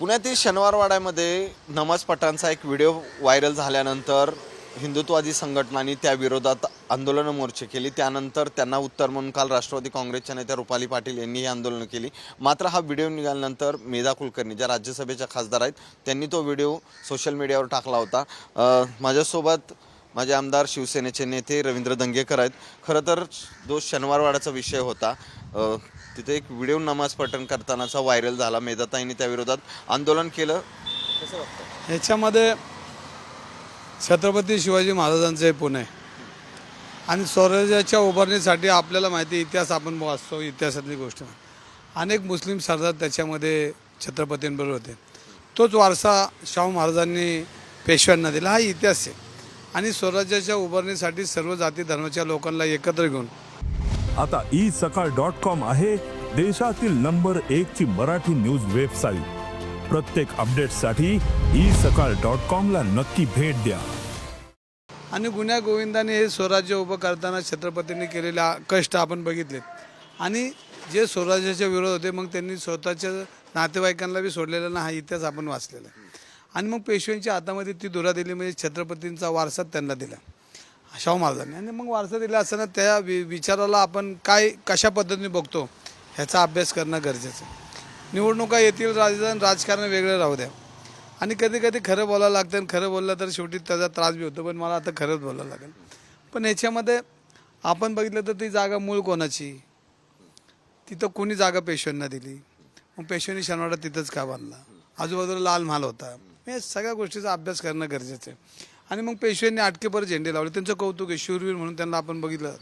पुण्यातील शनिवारवाड्यामध्ये नमाज पठाणचा एक व्हिडिओ व्हायरल झाल्यानंतर हिंदुत्ववादी संघटनांनी त्या विरोधात आंदोलनं मोर्चे केली। त्यानंतर त्यांना उत्तर म्हणून काल राष्ट्रवादी काँग्रेसच्या नेत्या रुपाली पाटील यांनी ही आंदोलन केली। मात्र हा व्हिडिओ निघाल्यानंतर मेधा कुलकर्णी ज्या राज्यसभेच्या खासदार आहेत त्यांनी तो व्हिडिओ सोशल मीडियावर टाकला होता। माझ्यासोबत माझे आमदार शिवसेनेचे नेते रवींद्र दंगेकर आहेत। खरं तर जो शनिवारवाड्याचा विषय होता, तिथे एक व्हिडिओ नमाज पठण करतानाचा व्हायरल झाला। मेधाताईंनी त्या विरोधात आंदोलन केलं। कसं वाटतं ह्याच्यामध्ये छत्रपती शिवाजी महाराजांचे पुणे आणि स्वराज्याच्या उभारणीसाठी आपल्याला माहिती इतिहास आपण वाचतो, इतिहासातली गोष्ट अनेक मुस्लिम सरदार त्याच्यामध्ये छत्रपतींबरोबर होते। तोच वारसा शाहू महाराजांनी पेशव्यांना दिला, हा इतिहास आहे। आणि स्वराज्याच्या उभारणीसाठी सर्व जाती धर्माच्या लोकांना एकत्र घेऊन आता isakal.com आहे देशातील नंबर 1 ची मराठी न्यूज वेबसाईट। प्रत्येक अपडेटसाठी isakal.com ला नक्की भेट द्या। आणि गुन्ह्या गोविंदाने हे स्वराज्य उभं करताना छत्रपतींनी केलेले कष्ट आपण बघितलेत। आणि जे स्वराज्याच्या विरोध होते मग त्यांनी स्वतःच्या नातेवाईकांना बी सोडलेला ना, हा इतिहास आपण वाचलेला आहे। आणि मग पेशव्यांच्या हातामध्ये ती धुरा दिली, म्हणजे छत्रपतींचा वारसा त्यांना दिला शाहू महाराजांनी। आणि मग वारसा दिला असताना त्या विचाराला आपण काय कशा पद्धतीने बघतो ह्याचा अभ्यास करणं गरजेचं आहे। निवडणुका येतील, राजकारण वेगळं राहू द्या। आणि कधी कधी खरं बोलायला लागतं आणि खरं बोललं तर शेवटी त्याचा त्रास बी होतो, पण मला आता खरंच बोलायला लागेल। पण ह्याच्यामध्ये आपण बघितलं तर ती जागा मूळ कोणाची, तिथं कोणी जागा पेशव्यांना दिली, मग पेशव्यांनी शनिवारवाडा तिथंच का बांधला, आजूबाजूला लाल महाल होता, हे सगळ्या गोष्टीचा अभ्यास करणं गरजेचं आहे। आणि मग पेशव्यांनी आटकेपर झेंडे लावले, त्यांचं कौतुक आहे, शूरवीर म्हणून त्यांना आपण बघितलं।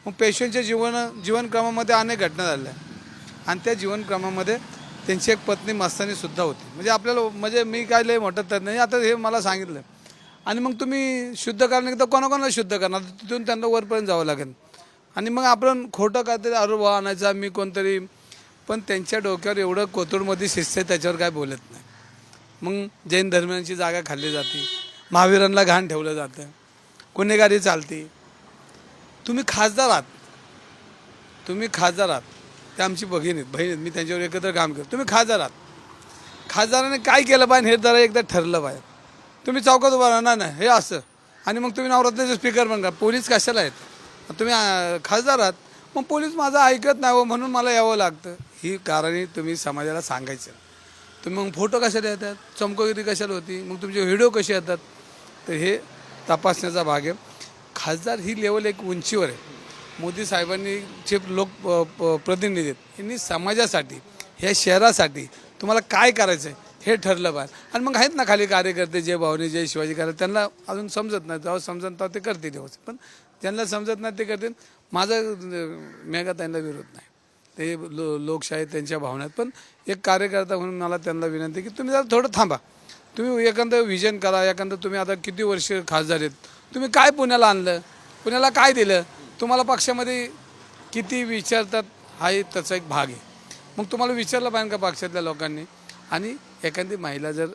मग पेशव्यांच्या जीवनक्रमामध्ये अनेक घटना झाल्या आणि त्या जीवनक्रमामध्ये त्यांची एक पत्नी मस्तानीसुद्धा होती। म्हणजे आपल्याला म्हणजे मी काय लय मोठं तर नाही, आता हे मला सांगितलं। आणि मग तुम्ही शुद्ध करणार तर कोणाकोणाला शुद्ध करणार, तिथून त्यांना वरपर्यंत जावं लागेल। आणि मग आपण खोटं काहीतरी आरोप आणायचा मी कोणतरी, पण त्यांच्या डोक्यावर एवढं कोथरूडमध्ये शिस्त आहे त्याच्यावर काय बोलत नाही। मग जैन धर्मियांची जागा खाल्ली जाते, महावीरांना घाण ठेवलं जातं, गुन्हेगारी चालते। तुम्ही खासदार आहात, ते आमची बहीण आहेत, मी त्यांच्यावर एकत्र काम करतो। तुम्ही खासदार आहात, खासदाराने काय केलं पाहिजे हे जरा एकदा ठरलं पाहिजे। तुम्ही चौकात उभा राहणार नाही हे असं, आणि मग तुम्ही नवरात्रीचे स्पीकर पण करा। पोलीस कशाला आहेत, तुम्ही खासदार आहात, मग पोलीस माझं ऐकत नाही म्हणून मला यावं लागतं, ही कारणे तुम्ही समाजाला सांगायचं। तुम्ही मग फोटो कशाला येतात, चमकोगिरी कशाला होती, मग तुमचे व्हिडिओ कसे येतात, तर हे तपासण्याचा भाग आहे। खासदार ही लेवल एक उंचीवर आहे। मोदी साहेबांनी जे लोक प्रतिनिधी आहेत यांनी समाजासाठी, ह्या शहरासाठी तुम्हाला काय करायचं आहे हे ठरलं पाहिजे। आणि मग आहेत ना खाली कार्यकर्ते, जय भावनी जय शिवाजी करायला, त्यांना अजून समजत नाही, जेव्हा समजत तेव्हा ते करतील व्यवस्थित, पण ज्यांना समजत नाही ते करतील। माझा मेघाताईंना विरोध नाही, ते लोकशाही त्यांच्या भावना आहेत, पण एक कार्यकर्ता म्हणून मला त्यांना विनंती की तुम्ही जरा थोडं थांबा। तुम्ही एखादं विजन करा, एखादं तुम्ही आता किती वर्ष खासदार आहेत, तुम्ही काय पुण्याला आणलं, पुण्याला काय दिलं, तुम्हाला पक्षामध्ये किती विचारतात, हा त्याचा एक भाग आहे। मग तुम्हाला विचारलं पाहिजे का पक्षातल्या लोकांनी। आणि एखादी महिला जर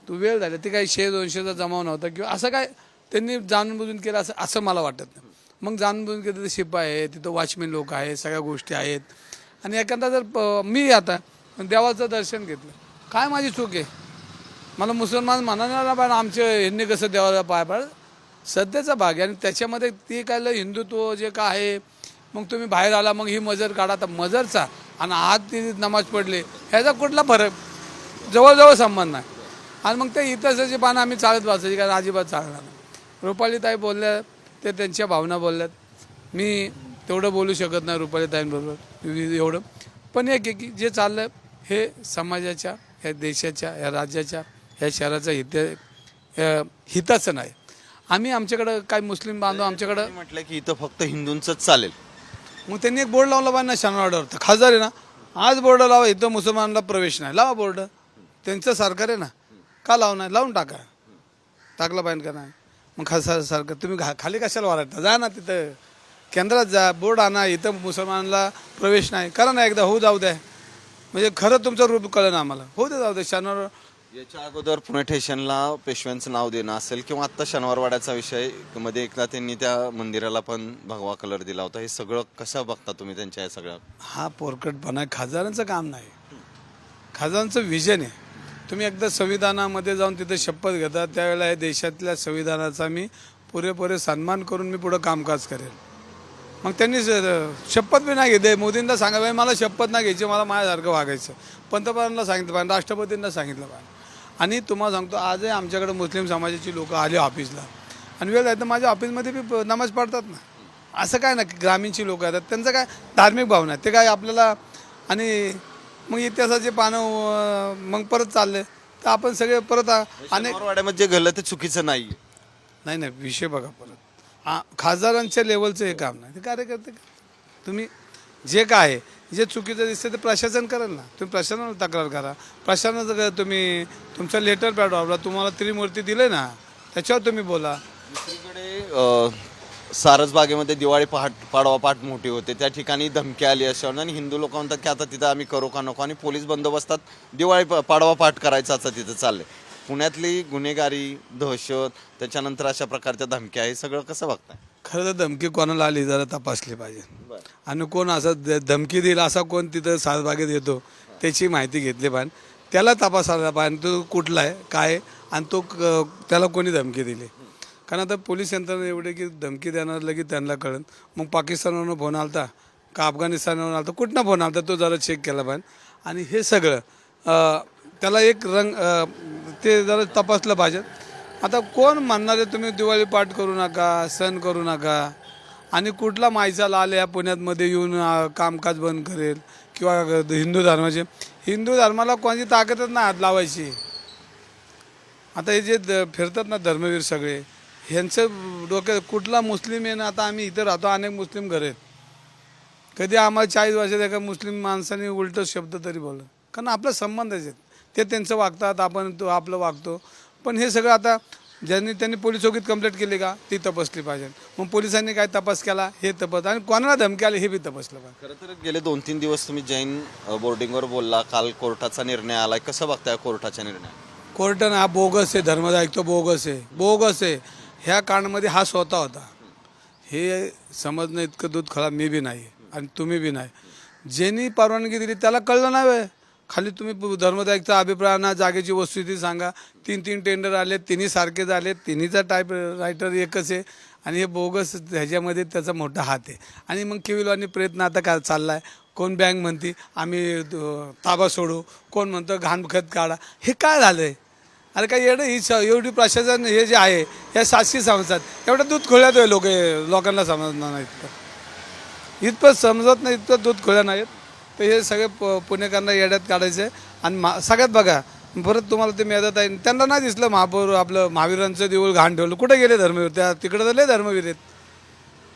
तू वेळ झाली, ती काही 100-200चा जमाव नव्हता किंवा असं काय त्यांनी जाणून बुजून केलं असं मला वाटत नाही। मग जाणून बुजून केलं तर शिपाई आहे, तिथं वॉचमॅन लोक आहेत, सगळ्या गोष्टी आहेत। आणि एखादा जर मी आता देवाचं दर्शन घेतलं, काय माझी चूक आहे, मला मुसलमान म्हणायला पाहिजे आमचे यांनी कसं देवाला पाय पाड, सध्याचा भाग आहे। आणि त्याच्यामध्ये ते काय हिंदुत्व जे काय आहे, मग तुम्ही बाहेर आला मग ही मजर काढा, तर मजरचा आणि आज ती नमाज पडली ह्याचा कुठला फरक, जवळजवळ संबंध नाही। आणि मग ते इतिहासाची पानं आम्ही चालत वाचायची, कारण अजिबात चालणार नाही। रुपालीताई बोलल्या, ते त्यांच्या भावना बोलल्यात, मी तेवढं बोलू शकत नाही रुपालीताईंबरोबर एवढं। पण एक की जे चाललं हे समाजाच्या, ह्या देशाच्या, ह्या राज्याच्या, ह्या शहराच्या हिताचं नाही। आम्ही आमच्याकडं काय मुस्लिम बांधव आमच्याकडं म्हटलं की इथं फक्त हिंदूंचंच चालेल, मग त्यांनी एक बोर्ड लावला पाहिजे ना शनिवारवाड्यावर, तर खासदार आहे ना, आज बोर्ड लावा इथं मुसलमानांना प्रवेश नाही, लावा बोर्ड, त्यांचं सरकार आहे ना, का लावू नाही, लावून टाकलं पाहिजे का नाही। मग खासदार सरकार तुम्ही खाली कशाला वाढता, जा ना तिथं केंद्रात जा, बोर्ड आणा, इथं मुसलमानांना प्रवेश नाही, करा ना एकदा, होऊ जाऊ द्या, म्हणजे खरं तुमचं रूप कळलं ना आम्हाला, होऊ दे, जाऊ दे। शनिवार याच्या अगोदर पुणे स्टेशनला पेशव्यांचं नाव देणं असेल किंवा आत्ता शनिवारवाड्याचा विषय मध्ये एकदा त्यांनी त्या मंदिराला पण भगवा कलर दिला होता, हे सगळं कसं बघता तुम्ही त्यांच्या या सगळ्या? हा पोरकटपणा खासदारांचं काम नाही। खासदारांचं विजन आहे. तुम्ही एकदा संविधानामध्ये जाऊन तिथे शपथ घेता त्यावेळेला या देशातल्या संविधानाचा मी पुरेपुरे सन्मान करून मी पुढं कामकाज करेल. मग त्यांनी शपथ बी नाही घेते. मोदींना सांगा बाई मला शपथ नाही घ्यायची, मला माझ्यासारखं वागायचं. पंतप्रधानांना सांगितलं पाहिजे, राष्ट्रपतींना सांगितलं पाहिजे. आणि तुम्हाला सांगतो आजही आमच्याकडे मुस्लिम समाजाची लोक आले ऑफिसला आणि वेळ आहे तर माझ्या ऑफिसमध्ये बी नमाज पढतात ना. असं काय ना ग्रामीणची लोक येतात त्यांचं काय धार्मिक भावना आहे ते काय आपल्याला. आणि मग इतिहासाचे पानं मग परत चालले तर आपण सगळे परत अनेक वाड्यामध्ये जे घडलं ते चुकीचं नाही. नाही विषय बघा परत खासदारांच्या लेवलचं हे काम नाही. ते कार्यकर्ते तुम्ही जे काय आहे जे चुकीचं दिसतं ते प्रशासन करेल ना. तुम्ही प्रशासनाला तक्रार करा. प्रशासनाचं तुम्ही तुमचं लेटर पॅड वापरा. तुम्हाला त्रिमूर्ती दिले ना त्याच्यावर तुम्ही बोला. दुसरीकडे सारसबागेमध्ये दिवाळी पाडवा पहाट मोठी होते त्या ठिकाणी धमकी आली अशावर आणि हिंदू लोक म्हणतात की आता तिथं आम्ही करू का नको आणि पोलीस बंदोबस्तात दिवाळी पाडवा पहाट करायचा आता तिथं चाललंय. पुण्यातली गुन्हेगारी दहशत त्याच्यानंतर अशा प्रकारच्या धमक्या आहे सगळं कसं बघताय? खरं तर धमकी कोणाला आली जरा तपासली पाहिजे आणि कोण असं धमकी देईल असा कोण तिथं सारसबागेत येतो त्याची माहिती घेतली पाहिजे. त्याला तपासायला पाहिजे तो कुठला आहे काय आणि तो त्याला कोणी धमकी दिली. कारण आता पोलीस यंत्रणा एवढे की धमकी देणार लगेच त्यांना कळेल. मग पाकिस्तानवरून फोन आलता का अफगाणिस्तानवरून आलता कुठनं फोन आलता तो जरा चेक केला पाहिजे. आणि हे सगळं त्याला एक रंग ते जरा तपासलं पाहिजे. आता कोण म्हणणार आहे तुम्ही दिवाळी पाठ करू नका सण करू नका आणि कुठला मायचा लाल या पुण्यातमध्ये येऊन कामकाज बंद करेल किंवा हिंदू धर्माला कोणाची ताकदच नाही हात लावायची. आता हे जे फिरतात ना धर्मवीर सगळे ह्यांचं डोक्यात कुठला मुस्लिम आहे ना. आता आम्ही इथं राहतो अनेक मुस्लिम घर आहेत. कधी आम्हाला 40 वर्षात एका मुस्लिम माणसाने उलट शब्द तरी बोललं कारण आपलं संबंधच आहेत. ते त्यांचं वागतात आपण तो आपलं वागतो. पण हे सगळं आता त्यांनी पोलीस चौकीत कंप्लेंट केली का ती तपासली पाहिजे. मग पोलिसांनी काय तपास केला हे तपास आणि कोणाला धमकी आली हे बी तपासलं पाहिजे. खरं तर गेले 2-3 दिवस तुम्ही जैन बोर्डिंगवर बोलला. काल कोर्टाचा निर्णय आलाय कसं बघताय कोर्टाच्या निर्णय? कोर्टानं हा बोगस आहे धर्मदा ऐकतो बोगस आहे. ह्या कांडमध्ये हा स्वतः होता हे समजणं इतकं दूध खराब मी बी नाही आणि तुम्ही बी नाही. ज्यांनी परवानगी दिली त्याला कळलं नाही. खाली तुम्ही धर्मदायकचा अभिप्राय ना जागेची वस्तुस्थिती सांगा. 3 टेंडर आले तिन्ही सारखेच आले तिन्हीचा टाईप रायटर एकच आहे आणि हे बोगस ह्याच्यामध्ये त्याचा मोठा हात आहे. आणि मग केविलवानी प्रयत्न आता काय चालला आहे. कोण बँक म्हणते आम्ही ताबा सोडू कोण म्हणतं घाणखत काढा. हे काय झालं आहे? अरे काय एवढी प्रशासन हे जे आहे या 700 समजतात एवढं दूध खोळ्यात आहे लोकांना समजणार नाहीत इतपत समजत नाही इतपत दूध खोळ्या नाहीत. तर हे सगळे पुणेकरांना येड्यात काढायचं आणि सगळ्यात बघा परत तुम्हाला ते मेदत आहे त्यांना नाही दिसलं महापौर आपलं महावीरांचं देऊळ घाण ठेवलं कुठे गेले धर्मवीर त्या तिकडं तर लय धर्मवीर आहेत.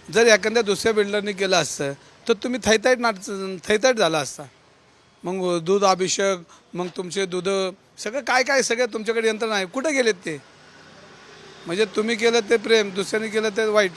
जर एखाद्या दुसऱ्या बिल्डरने केलं असतं तर तुम्ही थैताईट झाला असता. मग दूध अभिषेक मग तुमचे दूध सगळं काय सगळं तुमच्याकडे यंत्रणा आहे कुठे गेलेत ते. म्हणजे तुम्ही केलं ते प्रेम दुसऱ्याने केलं ते वाईट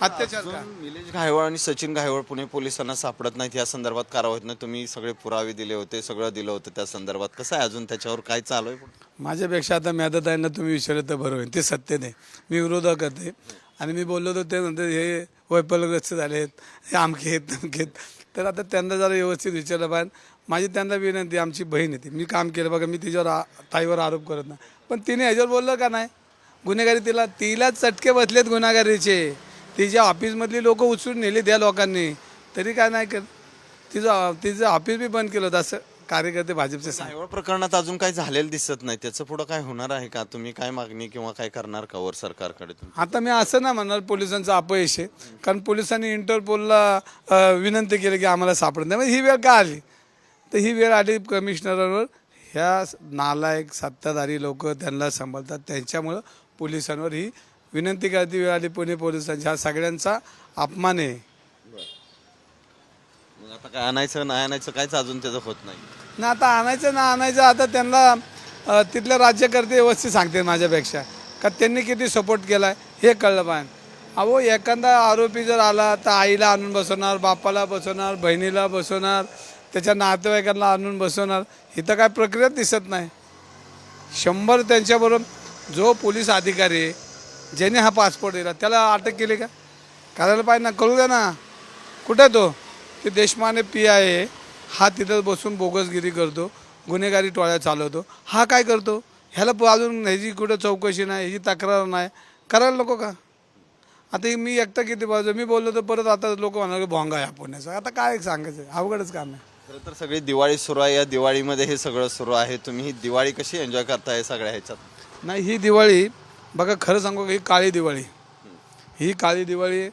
अत्याचार का? निलेश घायवळ आणि सचिन घायवळ पुणे पोलिसांना सापडत नाहीत या संदर्भात कारवाईत नाही. तुम्ही सगळे पुरावे दिले होते सगळं दिलं होतं त्या संदर्भात कसं आहे अजून त्याच्यावर काय चालू आहे? माझ्यापेक्षा आता मॅदत आहे ना तुम्ही विचारलं तर बरं होईल. ते सत्य नाही मी विरोधक करते आणि मी बोललो होतो ते नंतर हे वैफल्यग्रस्त झाले आहेत हे आमके आहेत तमके आहेत. तर आता त्यांना जरा व्यवस्थित विचारलं पाहिजे. माझी त्यांना विनंती आमची बहीण येते मी काम केलं बघा मी तिच्यावर ताईवर आरोप करत नाही पण तिने ह्याच्यावर बोललं का नाही गुन्हेगारी तिला चटके बसलेत गुन्हेगारीचे. तिच्या ऑफिसमधली लोक उचलून नेली त्या लोकांनी तरी काय नाही कर तिचं ऑफिस बी बंद केलं होतं असं कार्यकर्ते भाजपचे घायवळ प्रकरणात अजून काही झालेलं दिसत नाही. त्याचं पुढं काय होणार आहे का? तुम्ही काय मागणी किंवा काय करणार का वर सरकारकडे? आता मी असं ना म्हणणार पोलिसांचं अपयश आहे कारण पोलिसांनी इंटरपोलला विनंती केली की आम्हाला सापडत नाही. म्हणजे ही वेळ का आली तर ही वेळ आली कमिशनरवर. ह्या नालायक सत्ताधारी लोक त्यांना सांभाळतात त्यांच्यामुळं पोलिसांवर ही विनंती करती वेळ आली. पुणे पोलिसांच्या ह्या सगळ्यांचा अपमान आहे. मग आता काय आणायचं नाही आणायचं कायच अजून त्याचं होत नाही ना. आता आणायचं ना आणायचं आता त्यांना तिथले राज्यकर्ते व्यवस्थित सांगते माझ्यापेक्षा का त्यांनी किती सपोर्ट केला हे कळलं पाहिजे. अहो एखादा आरोपी जर आला तर आईला आणून बसवणार बापाला बसवणार बहिणीला बसवणार त्याच्या नातेवाईकांना आणून बसवणार. इथं काय प्रक्रिया दिसत नाही. 100 त्यांच्याबरोबर जो पोलीस अधिकारी आहे ज्याने हा पासपोर्ट दिला त्याला अटक केली का? करायला पाहिजे ना. कळू द्या ना कुठे तो ते देशमाने PI आहे हा तिथं बसून बोगसगिरी करतो. गुन्हेगारी टोळ्या चालवतो. हा काय करतो? ह्याला अजून ह्याची कुठं चौकशी नाही, ह्याची तक्रार नाही, करायला नको का? आता मी एकटा किती बाजू मी बोललो तर परत आता लोक म्हणाले भोंगा आहे पुण्याचा. आता काय सांगायचं, अवघडच काम आहे. खरं तर सगळी दिवाळी सुरू आहे, या दिवाळीमध्ये हे सगळं सुरू आहे. तुम्ही ही दिवाळी कशी एन्जॉय करताय सगळ्या ह्याच्यात? नाही, ही दिवाळी बघा, खरं सांगू का, ही काळी दिवाळी, ही काळी दिवाळी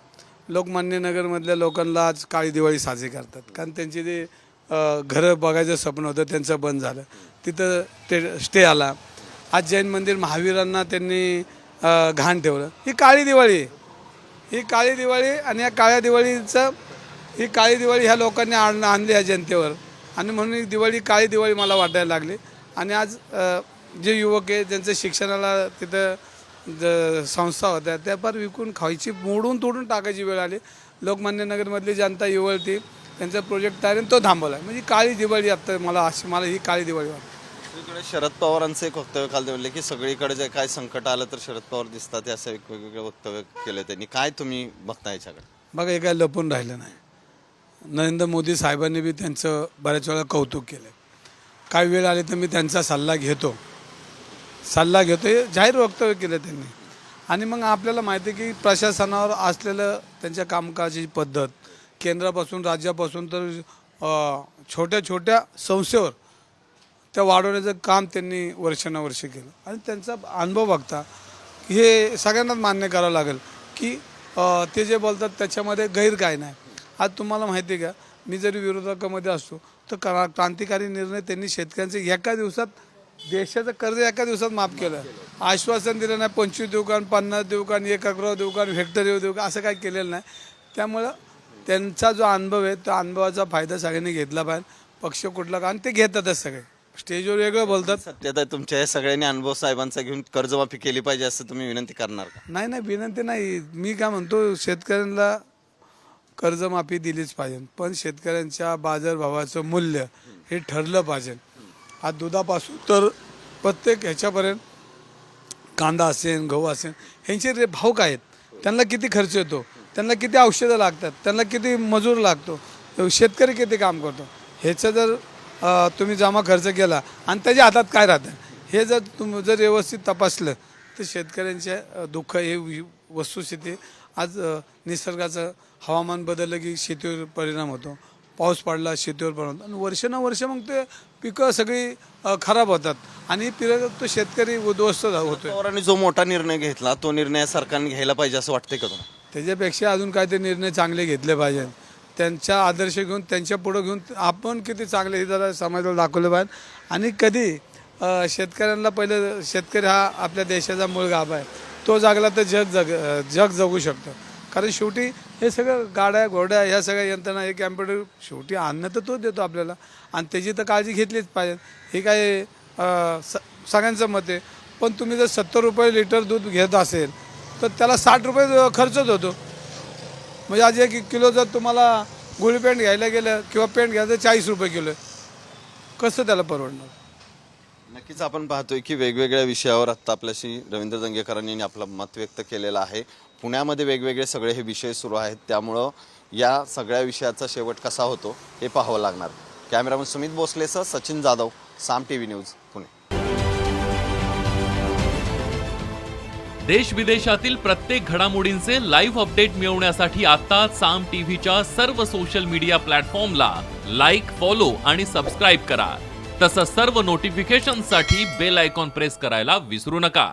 लोकमान्य नगरमधल्या लोकांना आज काळी दिवाळी साजरी करतात. कारण त्यांची जे घरं बघायचं स्वप्न होतं त्यांचं बंद झालं, तिथं ते स्टे आला. आज जैन मंदिर महावीरांना त्यांनी घाण ठेवलं. ही काळी दिवाळी आहे, ही काळी दिवाळी. आणि या काळ्या दिवाळीचं, ही काळी दिवाळी ह्या लोकांनी आणली या जनतेवर, आणि म्हणून ही दिवाळी काळी दिवाळी मला वाटायला लागली. आणि आज जे युवक आहे त्यांचं शिक्षणाला तिथं संस्था होत्या त्या फार विकून खायची, मोडून तोडून टाकायची वेळ आली. लोकमान्य नगरमधली जनता युवती त्यांचा प्रोजेक्ट तयार आहे तो थांबवला. म्हणजे काळी दिवाळी आता मला ही काळी दिवाळी वाटते. दुसरीकडे शरद पवारांचं एक वक्तव्य काल म्हणले की सगळीकडे जे काय संकट आलं तर शरद पवार दिसतात, असं एक वेगवेगळे वक्तव्य केलं त्यांनी. काय तुम्ही बघता याच्याकडे? बघा, हे काय लपून राहिलं नाही. नरेंद्र मोदी साहेबांनी बी त्यांचं बऱ्याच वेळा कौतुक केलं. काही वेळ आली तर मी त्यांचा सल्ला घेतो, हे जाहीर वक्तव्य केलं त्यांनी. आणि मग आपल्याला माहिती आहे की प्रशासनावर असलेलं त्यांच्या कामकाजाची पद्धत, केंद्रापासून राज्यापासून तर छोट्या छोट्या संस्थेवर त्या वाढवण्याचं काम त्यांनी वर्षानुवर्ष केलं. आणि त्यांचा अनुभव बघता हे सगळ्यांनाच मान्य करावं लागेल की ते जे बोलतात त्याच्यामध्ये गैर काय नाही. आज तुम्हाला माहिती आहे का, मी जरी विरोधकामध्ये असतो तर क्रांतिकारी निर्णय त्यांनी शेतकऱ्यांचे एका दिवसात, देशाचं कर्ज एका दिवसात माफ केलं. आश्वासन दिलं नाही 25 देऊ का, 50 देऊ का, 1 एकर देऊ का, हेक्टर देऊ का, असं काही केलेलं नाही. त्यामुळं त्यांचा जो अनुभव आहे त्या अनुभवाचा फायदा सगळ्यांनी घेतला पाहिजे. पक्ष कुठला का, आणि ते घेतातच सगळे. स्टेजवर वेगळं बोलतात. सत्यता तुमच्या या सगळ्यांनी अनुभव साहेबांचा घेऊन कर्जमाफी केली पाहिजे असं तुम्ही विनंती करणार का? नाही, विनंती नाही. मी काय म्हणतो, शेतकऱ्यांना कर्जमाफी दिलीच पाहिजे, पण शेतकऱ्यांच्या बाजारभावाचं मूल्य हे ठरलं पाहिजे. आज दुधापासून तर प्रत्येक ह्याच्यापर्यंत, कांदा असेल, गहू असेल, ह्यांचे भाव काय आहेत, त्यांना किती खर्च येतो, त्यांना किती औषधं लागतात, त्यांना किती मजूर लागतो, शेतकरी किती काम करतो, ह्याचं जर तुम्ही जमा खर्च केला आणि त्याच्या हातात काय राहतं, हे जर व्यवस्थित तपासलं तर शेतकऱ्यांचे दुःख हे वस्तुस्थिती. आज निसर्गाचं हवामान बदललं की शेतीवर परिणाम होतो, पाऊस पडला शेतीवर परिणाम होतो, आणि वर्षानुवर्ष मग ते पिकं सगळी खराब होतात आणि तो शेतकरी उद्ध्वस्त होतो. पवारांनी जो मोठा निर्णय घेतला तो निर्णय सरकारने घ्यायला पाहिजे असं वाटतंय का तुम्हाला? त्याच्यापेक्षा अजून काय ते निर्णय चांगले घेतले पाहिजे. त्यांचा आदर्श घेऊन, त्यांच्या पुढं घेऊन आपण किती चांगले हे जरा समाजाला दाखवलं पाहिजे. आणि कधी शेतकऱ्यांना पहिलं, शेतकरी हा आपल्या देशाचा मूळ गाभा आहे, तो जागला तर जग जगू शकतं. कारण शेवटी हे सगळं गाड्या घोड्या ह्या सगळ्या यंत्रणा, हे कॅम्प्युटर, शेवटी अन्न तर तो देतो आपल्याला, आणि त्याची तर काळजी घेतलीच पाहिजे. हे काय सगळ्यांचं मत आहे. पण तुम्ही जर 70 रुपये लिटर दूध घेत असेल तर त्याला 60 रुपये खर्चच होतो. म्हणजे आज 1 किलो जर तुम्हाला गुळी पेंट घ्यायला गेलं किंवा पेंट घ्यायचं 40 रुपये किलो आहे, कसं त्याला परवडणार? नक्कीच आपण पाहतोय की वेगवेगळ्या विषयावर आत्ता आपल्याशी रवींद्र दंगेकरांनी आपलं मत व्यक्त केलेलं आहे. पुण्यामध्ये वेगवेगळे सगळे हे विषय सुरू आहेत, त्यामुळं या सगळ्या विषयाचा शेवट कसा होतो हे पाहावं लागणार. कॅमेरामन सुमित भोसलेसह सचिन जाधव, साम टीव्ही न्यूज, पुणे. देश विदेशातील प्रत्येक घडामोडींचे लाईव्ह अपडेट मिळवण्यासाठी आता साम टीव्हीच्या सर्व सोशल मीडिया प्लॅटफॉर्मला लाईक, फॉलो आणि सबस्क्राईब करा. तसंच सर्व नोटिफिकेशनसाठी बेल आयकॉन प्रेस करायला विसरू नका.